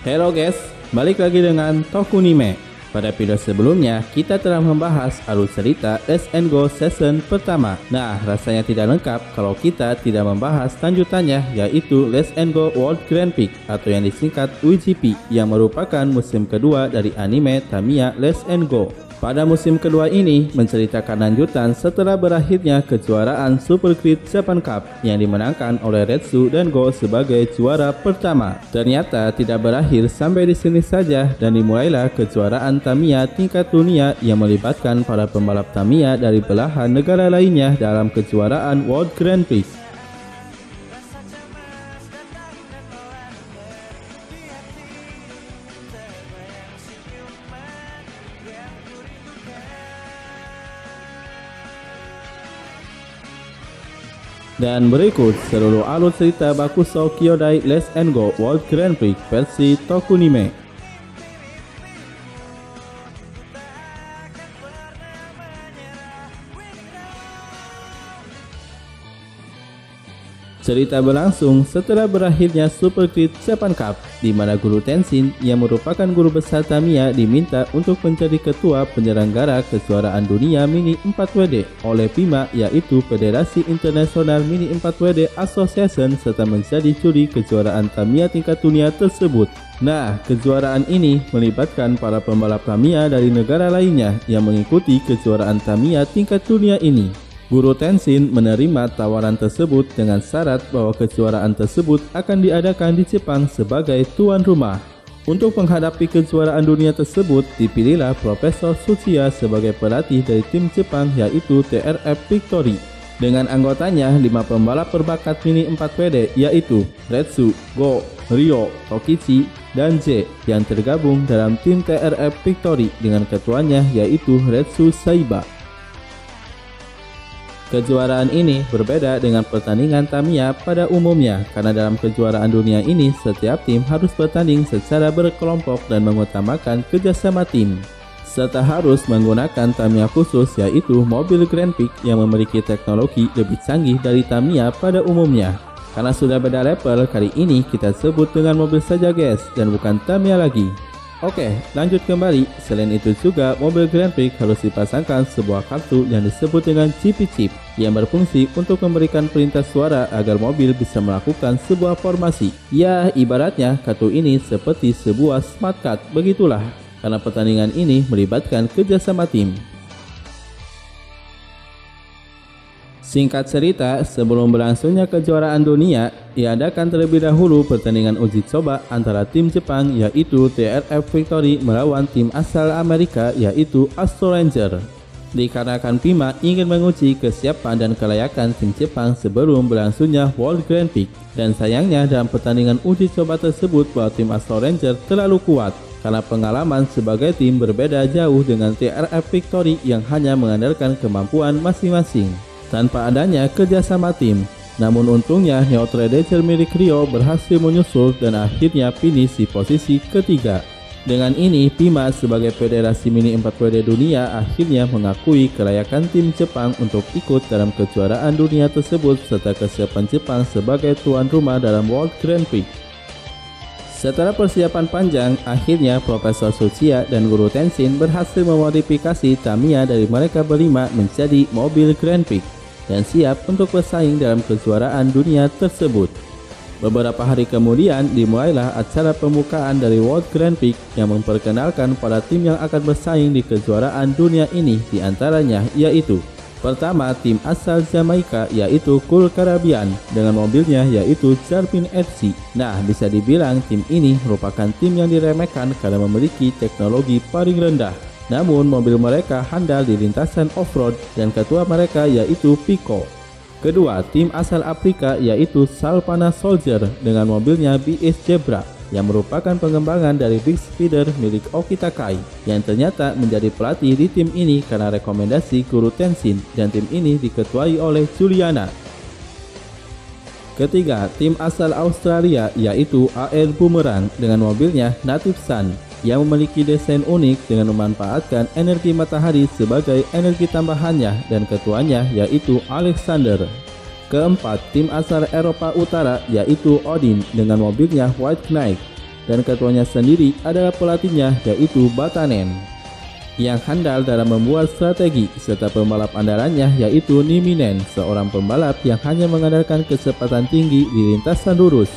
Halo guys, balik lagi dengan Tokunime. Pada video sebelumnya, kita telah membahas alur cerita Let's Go season pertama. Nah, rasanya tidak lengkap kalau kita tidak membahas lanjutannya, yaitu Let's Go World Grand Prix atau yang disingkat WGP, yang merupakan musim kedua dari anime Tamiya Let's Go. Pada musim kedua ini menceritakan lanjutan setelah berakhirnya kejuaraan Super Creed Japan Cup yang dimenangkan oleh Retsu dan Go sebagai juara pertama. Ternyata tidak berakhir sampai di sini saja dan dimulailah kejuaraan Tamiya tingkat dunia yang melibatkan para pembalap Tamiya dari belahan negara lainnya dalam kejuaraan World Grand Prix. Dan berikut seluruh alur cerita Bakusou Kyodai Let's Go World Grand Prix versi Tokunime. Cerita berlangsung setelah berakhirnya Super Creed Japan Cup, di mana Guru Tenshin yang merupakan guru besar Tamiya diminta untuk menjadi ketua penyelenggara kejuaraan dunia Mini 4WD oleh PIMA, yaitu Federasi Internasional Mini 4WD Association, serta menjadi juri kejuaraan Tamiya tingkat dunia tersebut. Nah, kejuaraan ini melibatkan para pembalap Tamiya dari negara lainnya yang mengikuti kejuaraan Tamiya tingkat dunia ini. Guru Tenshin menerima tawaran tersebut dengan syarat bahwa kejuaraan tersebut akan diadakan di Jepang sebagai tuan rumah. Untuk menghadapi kejuaraan dunia tersebut, dipilihlah Profesor Tsuchiya sebagai pelatih dari tim Jepang, yaitu TRF Victory. Dengan anggotanya 5 pembalap berbakat Mini 4WD, yaitu Retsu, Go, Ryo, Tokichi, dan J, yang tergabung dalam tim TRF Victory dengan ketuanya yaitu Retsu Saiba. Kejuaraan ini berbeda dengan pertandingan Tamiya pada umumnya karena dalam kejuaraan dunia ini setiap tim harus bertanding secara berkelompok dan mengutamakan kerjasama tim, serta harus menggunakan Tamiya khusus yaitu mobil Grand Prix yang memiliki teknologi lebih canggih dari Tamiya pada umumnya. Karena sudah beda level, kali ini kita sebut dengan mobil saja guys dan bukan Tamiya lagi. Oke, lanjut kembali. Selain itu juga mobil Grand Prix harus dipasangkan sebuah kartu yang disebut dengan GP Chip yang berfungsi untuk memberikan perintah suara agar mobil bisa melakukan sebuah formasi. Ya, ibaratnya kartu ini seperti sebuah smart card, begitulah. Karena pertandingan ini melibatkan kerjasama tim. Singkat cerita, sebelum berlangsungnya kejuaraan dunia, diadakan terlebih dahulu pertandingan uji coba antara tim Jepang yaitu TRF Victory melawan tim asal Amerika yaitu Astro Ranger. Dikarenakan PIMA ingin menguji kesiapan dan kelayakan tim Jepang sebelum berlangsungnya World Grand Prix, dan sayangnya dalam pertandingan uji coba tersebut bahwa tim Astro Ranger terlalu kuat karena pengalaman sebagai tim berbeda jauh dengan TRF Victory yang hanya mengandalkan kemampuan masing-masing tanpa adanya kerjasama tim. Namun untungnya Neutral Ranger milik Ryo berhasil menyusul dan akhirnya finish di posisi ketiga. Dengan ini PIMA sebagai Federasi Mini 4WD dunia akhirnya mengakui kelayakan tim Jepang untuk ikut dalam kejuaraan dunia tersebut serta kesiapan Jepang sebagai tuan rumah dalam World Grand Prix. Setelah persiapan panjang, akhirnya Profesor Tsuchiya dan Guru Tenshin berhasil memodifikasi Tamiya dari mereka berlima menjadi mobil Grand Prix dan siap untuk bersaing dalam kejuaraan dunia tersebut. Beberapa hari kemudian dimulailah acara pembukaan dari World Grand Prix yang memperkenalkan para tim yang akan bersaing di kejuaraan dunia ini, diantaranya yaitu pertama tim asal Jamaika yaitu Cool Caribbean dengan mobilnya yaitu Jarvin FC. Nah, bisa dibilang tim ini merupakan tim yang diremehkan karena memiliki teknologi paling rendah. Namun mobil mereka handal di lintasan off-road dan ketua mereka yaitu Pico. Kedua, tim asal Afrika yaitu Salpana Soldier dengan mobilnya BS Zebra yang merupakan pengembangan dari Big Speeder milik Okita Kai yang ternyata menjadi pelatih di tim ini karena rekomendasi Guru Tenshin, dan tim ini diketuai oleh Juliana. Ketiga, tim asal Australia yaitu AR Boomerang dengan mobilnya Native Sun yang memiliki desain unik dengan memanfaatkan energi matahari sebagai energi tambahannya, dan ketuanya yaitu Alexander. Keempat, tim asal Eropa Utara yaitu Odin dengan mobilnya White Knight. dan ketuanya sendiri adalah pelatihnya yaitu Vatanen, yang handal dalam membuat strategi, serta pembalap andalannya yaitu Nieminen, seorang pembalap yang hanya mengandalkan kecepatan tinggi di lintasan lurus.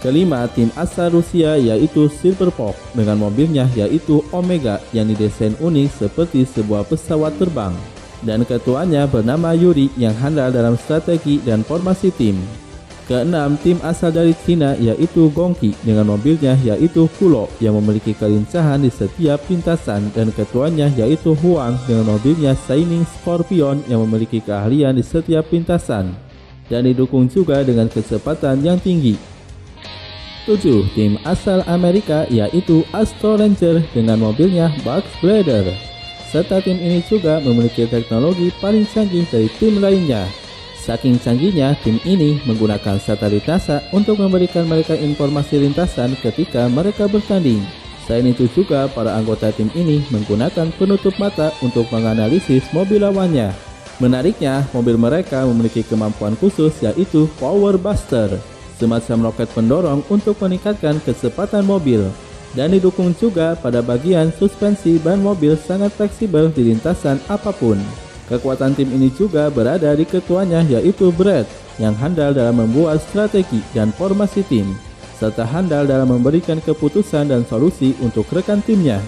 Kelima, tim asal Rusia yaitu Silverfox dengan mobilnya yaitu Omega yang didesain unik seperti sebuah pesawat terbang. Dan ketuanya bernama Yuri yang handal dalam strategi dan formasi tim. Keenam, tim asal dari Cina yaitu Gongqi dengan mobilnya yaitu Kulo yang memiliki kelincahan di setiap lintasan, dan ketuanya yaitu Huang dengan mobilnya Shining Scorpion yang memiliki keahlian di setiap lintasan dan didukung juga dengan kecepatan yang tinggi. 7. Tim asal Amerika yaitu Astro Ranger dengan mobilnya Bugs Blader, serta tim ini juga memiliki teknologi paling canggih dari tim lainnya. Saking canggihnya, tim ini menggunakan satelit NASA untuk memberikan mereka informasi lintasan ketika mereka bertanding. Selain itu juga para anggota tim ini menggunakan penutup mata untuk menganalisis mobil lawannya. Menariknya, mobil mereka memiliki kemampuan khusus yaitu Power Buster, semacam roket pendorong untuk meningkatkan kecepatan mobil, dan didukung juga pada bagian suspensi ban mobil sangat fleksibel di lintasan apapun. Kekuatan tim ini juga berada di ketuanya yaitu Brad yang handal dalam membuat strategi dan formasi tim, serta handal dalam memberikan keputusan dan solusi untuk rekan timnya.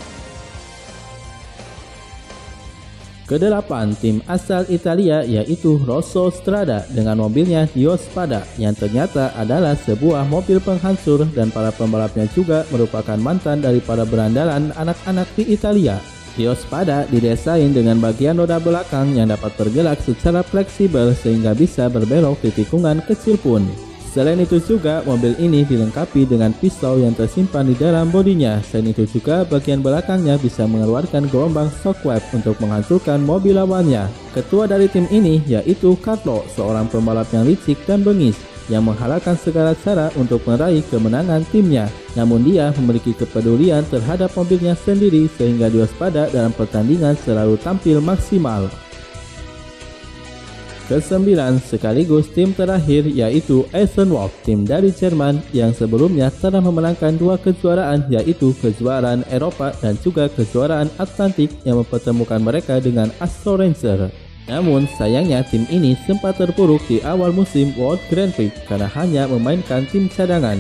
Kedelapan, tim asal Italia yaitu Rosso Strada dengan mobilnya Dio Spada yang ternyata adalah sebuah mobil penghancur, dan para pembalapnya juga merupakan mantan daripada berandalan anak-anak di Italia. Dio Spada didesain dengan bagian roda belakang yang dapat bergerak secara fleksibel sehingga bisa berbelok di tikungan kecil pun. Selain itu juga mobil ini dilengkapi dengan pisau yang tersimpan di dalam bodinya. Selain itu juga bagian belakangnya bisa mengeluarkan gelombang shockwave untuk menghancurkan mobil lawannya. Ketua dari tim ini yaitu Carlo, seorang pembalap yang licik dan bengis yang menghalalkan segala cara untuk meraih kemenangan timnya. Namun dia memiliki kepedulian terhadap mobilnya sendiri sehingga Dio Spada dalam pertandingan selalu tampil maksimal. Kesembilan, sekaligus tim terakhir yaitu Eisenwolf, tim dari Jerman yang sebelumnya telah memenangkan 2 kejuaraan yaitu kejuaraan Eropa dan juga kejuaraan Atlantik yang mempertemukan mereka dengan Astro Ranger. Namun sayangnya tim ini sempat terpuruk di awal musim World Grand Prix karena hanya memainkan tim cadangan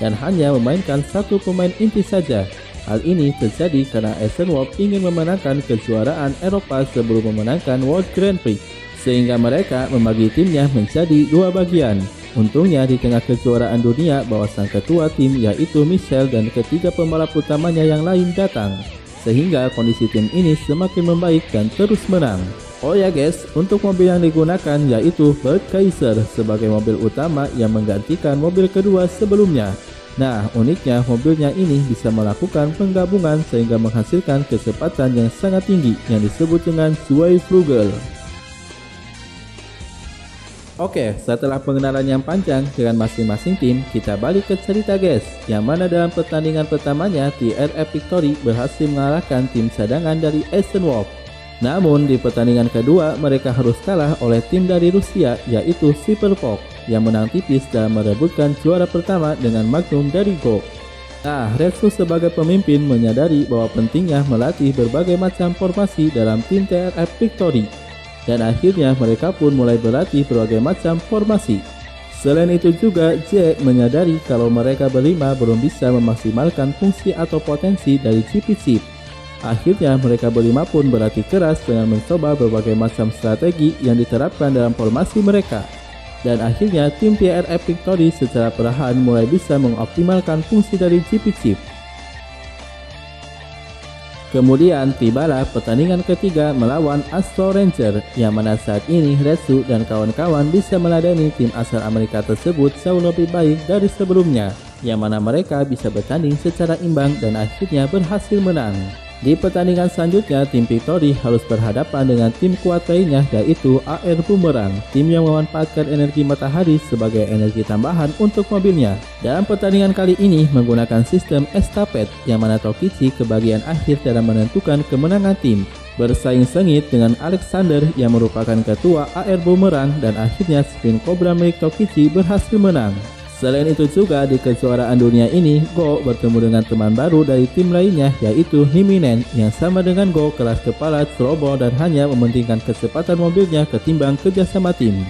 dan hanya memainkan 1 pemain inti saja. Hal ini terjadi karena Eisenwolf ingin memenangkan kejuaraan Eropa sebelum memenangkan World Grand Prix, sehingga mereka membagi timnya menjadi 2 bagian. Untungnya di tengah kejuaraan dunia bahwa sang ketua tim yaitu Michel dan ketiga pembalap utamanya yang lain datang, sehingga kondisi tim ini semakin membaik dan terus menang. Oh ya guys, untuk mobil yang digunakan yaitu Bert Kaiser sebagai mobil utama yang menggantikan mobil kedua sebelumnya. Nah, uniknya mobilnya ini bisa melakukan penggabungan sehingga menghasilkan kecepatan yang sangat tinggi yang disebut dengan Zweiflügel. Oke, setelah pengenalan yang panjang dengan masing-masing tim, kita balik ke cerita guys, yang mana dalam pertandingan pertamanya TRF Victory berhasil mengalahkan tim cadangan dari Eisenwolf. Namun di pertandingan kedua mereka harus kalah oleh tim dari Rusia yaitu Silverfox yang menang tipis dalam merebutkan juara pertama dengan Magnum dari Go. Nah, Retsu sebagai pemimpin menyadari bahwa pentingnya melatih berbagai macam formasi dalam tim TRF Victory. Dan akhirnya mereka pun mulai berlatih berbagai macam formasi. Selain itu juga Jack menyadari kalau mereka berlima belum bisa memaksimalkan fungsi atau potensi dari GP Chip. Akhirnya mereka berlima pun berlatih keras dengan mencoba berbagai macam strategi yang diterapkan dalam formasi mereka. Dan akhirnya tim TRF Victory secara perlahan mulai bisa mengoptimalkan fungsi dari GP Chip. Kemudian tibalah pertandingan ketiga melawan Astro Ranger, yang mana saat ini Retsu dan kawan-kawan bisa meladeni tim asal Amerika tersebut jauh lebih baik dari sebelumnya, yang mana mereka bisa bertanding secara imbang dan akhirnya berhasil menang. Di pertandingan selanjutnya, tim Victory harus berhadapan dengan tim kuat lainnya yaitu AR Boomerang, tim yang memanfaatkan energi matahari sebagai energi tambahan untuk mobilnya. Dalam pertandingan kali ini menggunakan sistem estafet, yang mana Tokichi ke bagian akhir dalam menentukan kemenangan tim, bersaing sengit dengan Alexander yang merupakan ketua AR Boomerang, dan akhirnya spin Cobra milik Tokichi berhasil menang. Selain itu juga di kejuaraan dunia ini, Go bertemu dengan teman baru dari tim lainnya yaitu Niminen yang sama dengan Go kelas kepala ceroboh dan hanya mementingkan kecepatan mobilnya ketimbang kerjasama tim.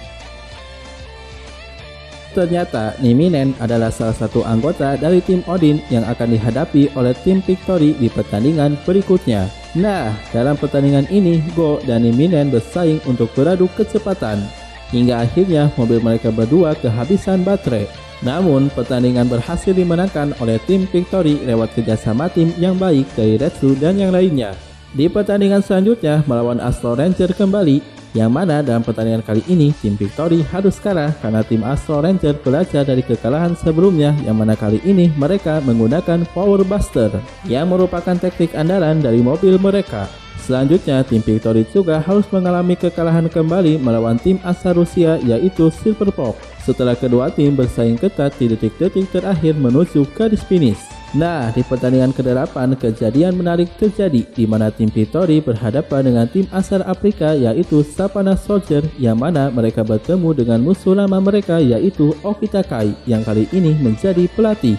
Ternyata Niminen adalah salah satu anggota dari tim Odin yang akan dihadapi oleh tim Victory di pertandingan berikutnya. Nah, dalam pertandingan ini Go dan Niminen bersaing untuk beradu kecepatan hingga akhirnya mobil mereka berdua kehabisan baterai. Namun, pertandingan berhasil dimenangkan oleh tim Victory lewat kerjasama tim yang baik dari Retsu dan yang lainnya. Di pertandingan selanjutnya melawan Astro Ranger kembali, yang mana dalam pertandingan kali ini tim Victory harus kalah karena tim Astro Ranger belajar dari kekalahan sebelumnya, yang mana kali ini mereka menggunakan Power Buster yang merupakan teknik andalan dari mobil mereka. Selanjutnya, tim Victory juga harus mengalami kekalahan kembali melawan tim asal Rusia yaitu Silver Fox setelah kedua tim bersaing ketat di detik-detik terakhir menuju garis finish. Nah, di pertandingan ke-8 kejadian menarik terjadi di mana tim Victory berhadapan dengan tim asal Afrika yaitu Savannah Soldier, yang mana mereka bertemu dengan musuh lama mereka yaitu Okita Kai yang kali ini menjadi pelatih.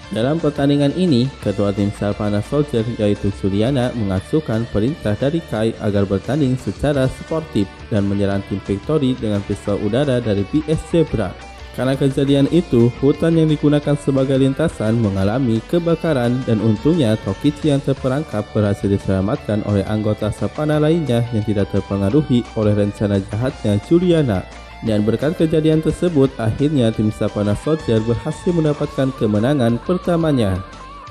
Dalam pertandingan ini, ketua tim Savannah Soldier yaitu Juliana mengasuhkan perintah dari Kai agar bertanding secara sportif dan menyerang tim Victory dengan pistol udara dari BS Zebra. Karena kejadian itu, hutan yang digunakan sebagai lintasan mengalami kebakaran dan untungnya Tokichi yang terperangkap berhasil diselamatkan oleh anggota Savannah lainnya yang tidak terpengaruhi oleh rencana jahatnya Juliana. Dan berkat kejadian tersebut, akhirnya tim Savannah Soldier berhasil mendapatkan kemenangan pertamanya.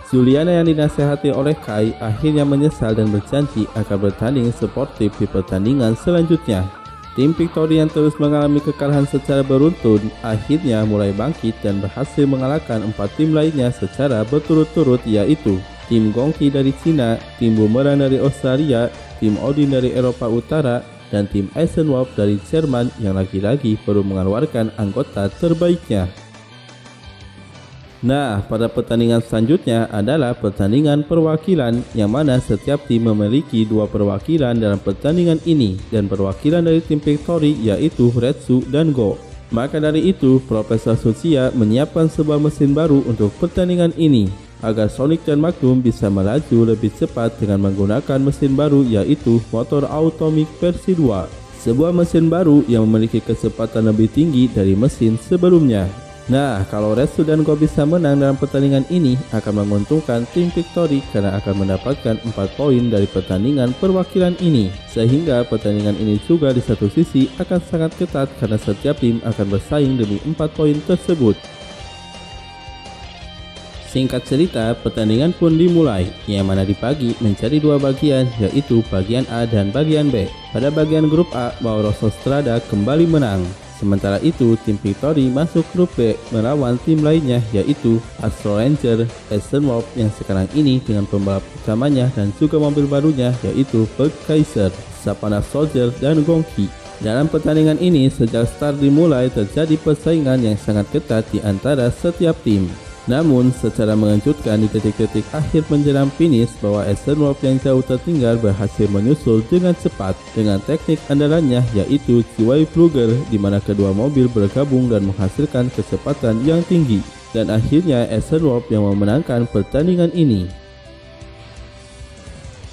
Juliana yang dinasehati oleh Kai akhirnya menyesal dan berjanji akan bertanding sportif di pertandingan selanjutnya. Tim Victory yang terus mengalami kekalahan secara beruntun akhirnya mulai bangkit dan berhasil mengalahkan 4 tim lainnya secara berturut-turut, yaitu tim Gongki dari Cina, tim Boomerang dari Australia, tim Odin dari Eropa Utara, dan tim Eisenwolf dari Jerman yang lagi-lagi baru mengeluarkan anggota terbaiknya. Nah, pada pertandingan selanjutnya adalah pertandingan perwakilan, yang mana setiap tim memiliki 2 perwakilan dalam pertandingan ini, dan perwakilan dari tim Victory yaitu Retsu dan Go. Maka dari itu, Profesor Tsuchiya menyiapkan sebuah mesin baru untuk pertandingan ini agar Sonic dan Magnum bisa melaju lebih cepat dengan menggunakan mesin baru yaitu motor Automic versi 2, sebuah mesin baru yang memiliki kecepatan lebih tinggi dari mesin sebelumnya. Nah, kalau Retsu dan Go bisa menang dalam pertandingan ini akan menguntungkan tim Victory karena akan mendapatkan 4 poin dari pertandingan perwakilan ini, sehingga pertandingan ini juga di satu sisi akan sangat ketat karena setiap tim akan bersaing demi 4 poin tersebut. Singkat cerita, pertandingan pun dimulai, yang mana dibagi menjadi 2 bagian, yaitu bagian A dan bagian B. Pada bagian grup A, Mauro Strada kembali menang. Sementara itu, tim Victory masuk grup B melawan tim lainnya, yaitu Astro Ranger, Eisenwolf yang sekarang ini dengan pembalap utamanya dan juga mobil barunya, yaitu Berg Kaiser, Savannah Soldier, dan Gongki. Dalam pertandingan ini, sejak start dimulai terjadi persaingan yang sangat ketat di antara setiap tim. Namun, secara mengejutkan di detik-detik akhir menjelang finish bahwa Eisenwolf yang jauh tertinggal berhasil menyusul dengan cepat dengan teknik andalannya yaitu GY Flugger, di mana kedua mobil bergabung dan menghasilkan kecepatan yang tinggi. Dan akhirnya Eisenwolf yang memenangkan pertandingan ini.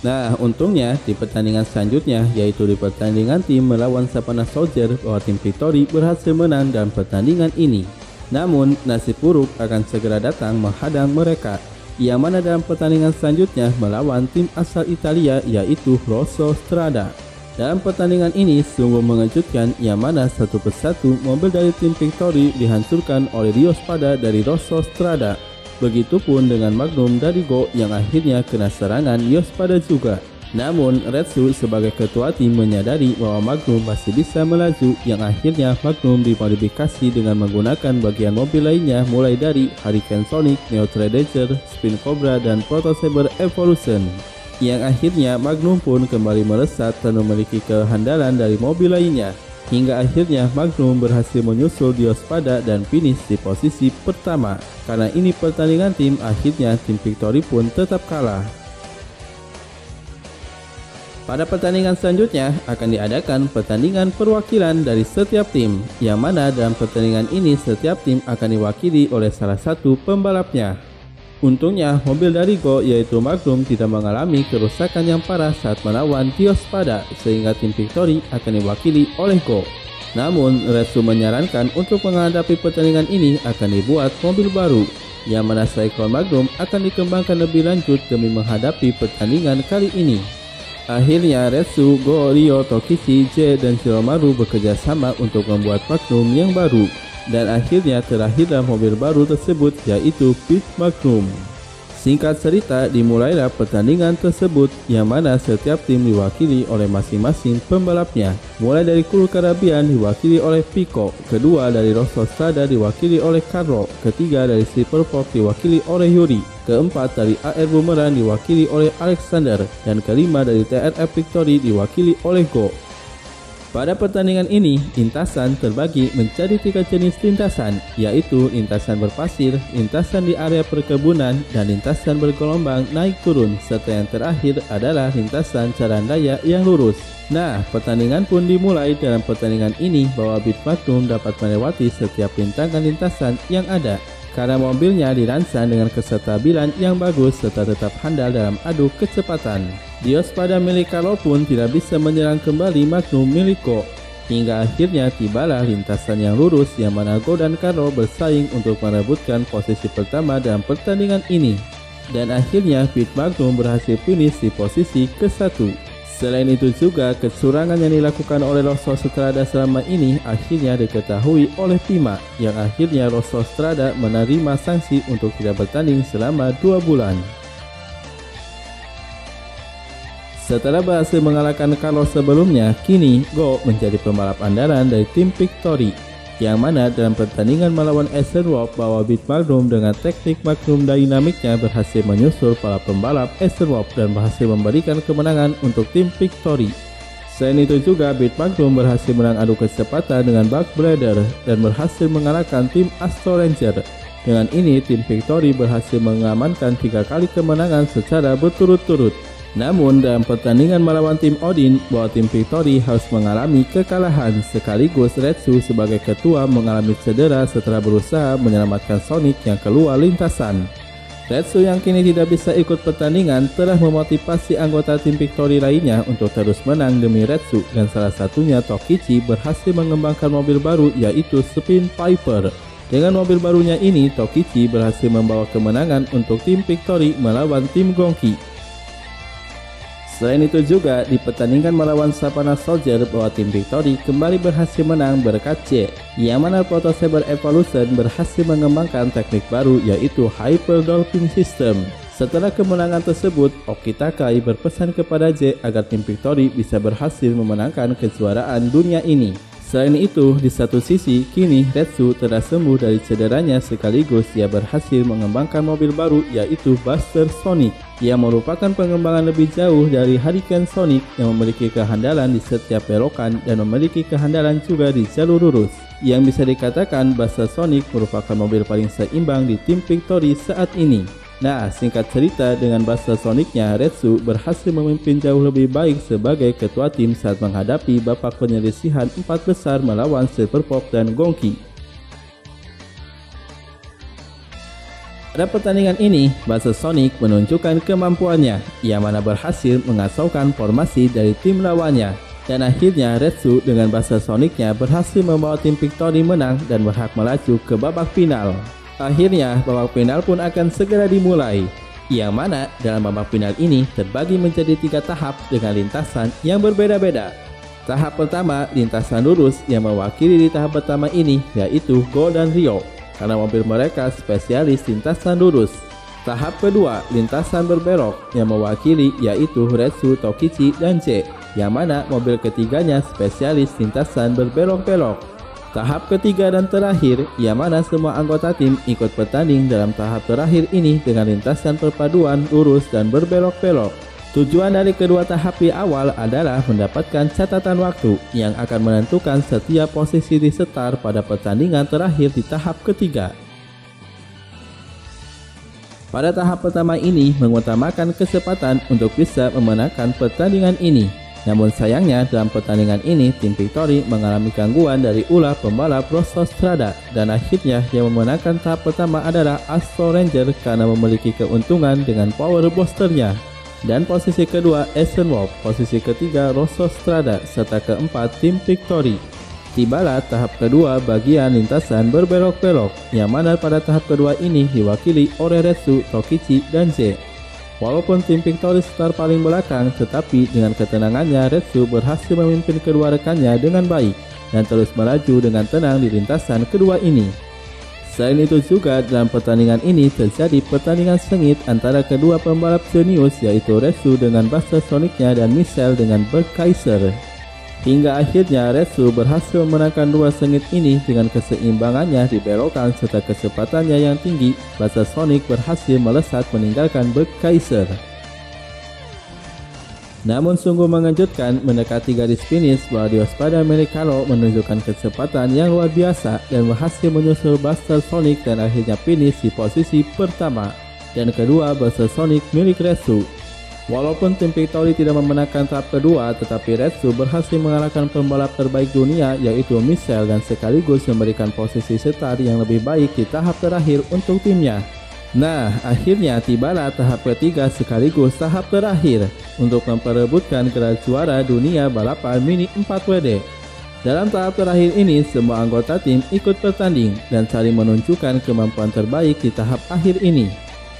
Nah, untungnya di pertandingan selanjutnya yaitu di pertandingan tim melawan Savannah Soldier bahwa tim Victory berhasil menang dalam pertandingan ini. Namun, nasib buruk akan segera datang menghadang mereka, yang mana dalam pertandingan selanjutnya melawan tim asal Italia yaitu Rosso Strada. Dalam pertandingan ini sungguh mengejutkan, yang mana satu persatu mobil dari tim Victory dihancurkan oleh Rio Spada dari Rosso Strada. Begitupun dengan Magnum dari Go yang akhirnya kena serangan Rio Spada juga. Namun, Retsu sebagai ketua tim menyadari bahwa Magnum masih bisa melaju, yang akhirnya Magnum dimodifikasi dengan menggunakan bagian mobil lainnya mulai dari Hurricane Sonic, Neo Predator, Spin Cobra, dan Proto Saber Evolution. Yang akhirnya Magnum pun kembali melesat dan memiliki kehandalan dari mobil lainnya. Hingga akhirnya Magnum berhasil menyusul Dio Spada dan finish di posisi pertama. Karena ini pertandingan tim, akhirnya tim Victory pun tetap kalah. Pada pertandingan selanjutnya akan diadakan pertandingan perwakilan dari setiap tim, yang mana dalam pertandingan ini setiap tim akan diwakili oleh salah satu pembalapnya. Untungnya mobil dari Go yaitu Magnum tidak mengalami kerusakan yang parah saat melawan Diospada, sehingga tim Victory akan diwakili oleh Go. Namun Retsu menyarankan untuk menghadapi pertandingan ini akan dibuat mobil baru, yang mana Cyclone Magnum akan dikembangkan lebih lanjut demi menghadapi pertandingan kali ini. Akhirnya Retsu, Go, Ryo, Tokichi, J, dan Shiromaru bekerja sama untuk membuat Magnum yang baru, dan akhirnya terlahirlah mobil baru tersebut yaitu Pit Magnum. Singkat cerita, dimulailah pertandingan tersebut, yang mana setiap tim diwakili oleh masing-masing pembalapnya. Mulai dari Cool Caribbean diwakili oleh Pico, kedua dari Rosso Strada diwakili oleh Carlo, ketiga dari Slipper Pop diwakili oleh Yuri, keempat dari AR Boomerang diwakili oleh Alexander, dan kelima dari TRF Victory diwakili oleh Go. Pada pertandingan ini, lintasan terbagi menjadi 3 jenis lintasan, yaitu lintasan berpasir, lintasan di area perkebunan, dan lintasan bergelombang naik turun, serta yang terakhir adalah lintasan jalan raya yang lurus. Nah, pertandingan pun dimulai. Dalam pertandingan ini, bahwa Pit Magnum dapat melewati setiap rintangan lintasan yang ada, karena mobilnya dirancang dengan kestabilan yang bagus serta tetap handal dalam adu kecepatan. Diospada milik Carlo pun tidak bisa menyerang kembali Magnum milik Go, hingga akhirnya tibalah lintasan yang lurus, yang mana Go dan Carlo bersaing untuk merebutkan posisi pertama dalam pertandingan ini, dan akhirnya Pit Magnum berhasil finish di posisi ke-1. Selain itu juga, kecurangan yang dilakukan oleh Rosso Strada selama ini akhirnya diketahui oleh Pima, yang akhirnya Rosso Strada menerima sanksi untuk tidak bertanding selama 2 bulan. Setelah berhasil mengalahkan Carlo sebelumnya, kini Go menjadi pembalap andalan dari tim Victory, yang mana dalam pertandingan melawan Eisenwolf, bahwa Pit Magnum dengan teknik Magnum dinamiknya berhasil menyusul para pembalap Eisenwolf dan berhasil memberikan kemenangan untuk tim Victory. Selain itu juga, Pit Magnum berhasil menang adu kecepatan dengan Bug Brother dan berhasil mengalahkan tim Astro Ranger. Dengan ini, tim Victory berhasil mengamankan 3 kali kemenangan secara berturut-turut. Namun dalam pertandingan melawan tim Odin, bahwa tim Victory harus mengalami kekalahan, sekaligus Retsu sebagai ketua mengalami cedera setelah berusaha menyelamatkan Sonic yang keluar lintasan. Retsu yang kini tidak bisa ikut pertandingan telah memotivasi anggota tim Victory lainnya untuk terus menang demi Retsu, dan salah satunya Tokichi berhasil mengembangkan mobil baru yaitu Spin Viper. Dengan mobil barunya ini, Tokichi berhasil membawa kemenangan untuk tim Victory melawan tim Gonki. Selain itu juga, di pertandingan melawan Savannah Soldier, bahwa tim Victory kembali berhasil menang berkat J, yang mana Proto Saber Evolution berhasil mengembangkan teknik baru yaitu Hyper Dolphin System. Setelah kemenangan tersebut, Okitakai berpesan kepada J agar tim Victory bisa berhasil memenangkan kejuaraan dunia ini. Selain itu, di satu sisi, kini Retsu telah sembuh dari cederanya, sekaligus ia berhasil mengembangkan mobil baru yaitu Buster Sonic, yang merupakan pengembangan lebih jauh dari Hurricane Sonic, yang memiliki kehandalan di setiap belokan dan memiliki kehandalan juga di jalur lurus. Yang bisa dikatakan Buster Sonic merupakan mobil paling seimbang di tim Victory saat ini. Nah, singkat cerita, dengan Buster Sonicnya, Retsu berhasil memimpin jauh lebih baik sebagai ketua tim saat menghadapi babak penyelisihan 4 besar melawan Silver Pop dan Gonki. Pada pertandingan ini, Buster Sonic menunjukkan kemampuannya, yang mana berhasil mengacaukan formasi dari tim lawannya. Dan akhirnya Retsu dengan Buster Sonicnya berhasil membawa tim Victory menang dan berhak melaju ke babak final. Akhirnya babak final pun akan segera dimulai, yang mana dalam babak final ini terbagi menjadi 3 tahap dengan lintasan yang berbeda-beda. Tahap pertama, lintasan lurus, yang mewakili di tahap pertama ini yaitu Go dan Ryo, karena mobil mereka spesialis lintasan lurus. Tahap kedua, lintasan berbelok, yang mewakili yaitu Retsu, Tokichi, dan J, yang mana mobil ketiganya spesialis lintasan berbelok-belok. Tahap ketiga dan terakhir, yang mana semua anggota tim ikut bertanding dalam tahap terakhir ini dengan lintasan perpaduan lurus dan berbelok-belok. Tujuan dari kedua tahap di awal adalah mendapatkan catatan waktu yang akan menentukan setiap posisi di start pada pertandingan terakhir di tahap ketiga. Pada tahap pertama ini mengutamakan kecepatan untuk bisa memenangkan pertandingan ini. Namun sayangnya dalam pertandingan ini tim Victory mengalami gangguan dari ulah pembalap Rosso Strada dan akhirnya yang memenangkan tahap pertama adalah Astro Ranger karena memiliki keuntungan dengan power boosternya. Dan posisi kedua Essen Wolf, posisi ketiga Rosso Strada, serta keempat tim Victory. Tibalah tahap kedua bagian lintasan berbelok-belok, yang mana pada tahap kedua ini diwakili oleh Retsu, Tokichi, dan Z. Walaupun tim Victory start paling belakang, tetapi dengan ketenangannya Retsu berhasil memimpin kedua rekannya dengan baik dan terus melaju dengan tenang di lintasan kedua ini. Selain itu juga dalam pertandingan ini terjadi pertandingan sengit antara kedua pembalap jenius yaitu Retsu dengan Buster Sonicnya dan Michelle dengan Berg Kaiser. Hingga akhirnya Retsu berhasil memenangkan dua sengit ini dengan keseimbangannya di belokan serta kecepatannya yang tinggi. Buster Sonic berhasil melesat meninggalkan Berg Kaiser. Namun sungguh mengejutkan, mendekati garis finish Wadiospada Melikalo menunjukkan kecepatan yang luar biasa dan berhasil menyusul Buster Sonic dan akhirnya finish di posisi pertama dan kedua Buster Sonic milik Retsu. Walaupun tim Victory tidak memenangkan tahap kedua, tetapi Retsu berhasil mengalahkan pembalap terbaik dunia yaitu Michelle dan sekaligus memberikan posisi start yang lebih baik di tahap terakhir untuk timnya. Nah, akhirnya tibalah tahap ketiga sekaligus tahap terakhir untuk memperebutkan gelar juara dunia balapan Mini 4WD. Dalam tahap terakhir ini, semua anggota tim ikut bertanding dan saling menunjukkan kemampuan terbaik di tahap akhir ini.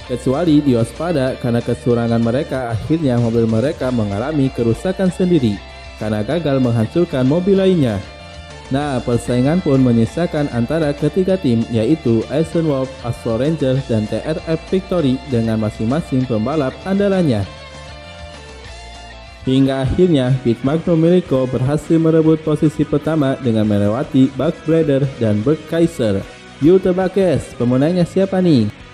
Kecuali Diospada karena kecurangan mereka, akhirnya mobil mereka mengalami kerusakan sendiri karena gagal menghancurkan mobil lainnya. Nah, persaingan pun menyisakan antara ketiga tim yaitu Essen Wolf, Astro Ranger, dan TRF Victory dengan masing-masing pembalap andalannya. Hingga akhirnya Pit Magnum Miliko berhasil merebut posisi pertama dengan melewati Buck Brother dan Berg Kaiser. Yuk tebak guys, pemenangnya siapa nih?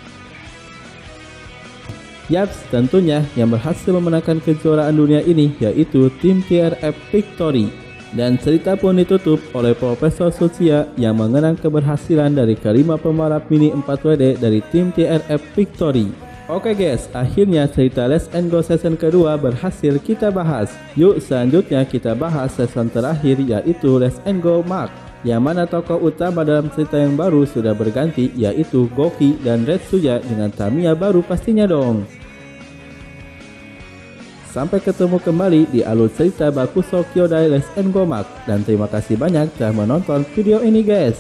Yaps, tentunya yang berhasil memenangkan kejuaraan dunia ini yaitu tim TRF Victory. Dan cerita pun ditutup oleh Profesor Tsuchiya yang mengenang keberhasilan dari kelima pembalap Mini 4WD dari tim TRF Victory. Oke guys, akhirnya cerita Let's and Go season kedua berhasil kita bahas. Yuk selanjutnya kita bahas season terakhir yaitu Let's and Go Mark, yang mana tokoh utama dalam cerita yang baru sudah berganti yaitu Goki dan Retsuya dengan Tamiya baru pastinya dong. Sampai ketemu kembali di alur cerita Bakusou Kyodai Let's and Go Mark, dan terima kasih banyak telah menonton video ini guys.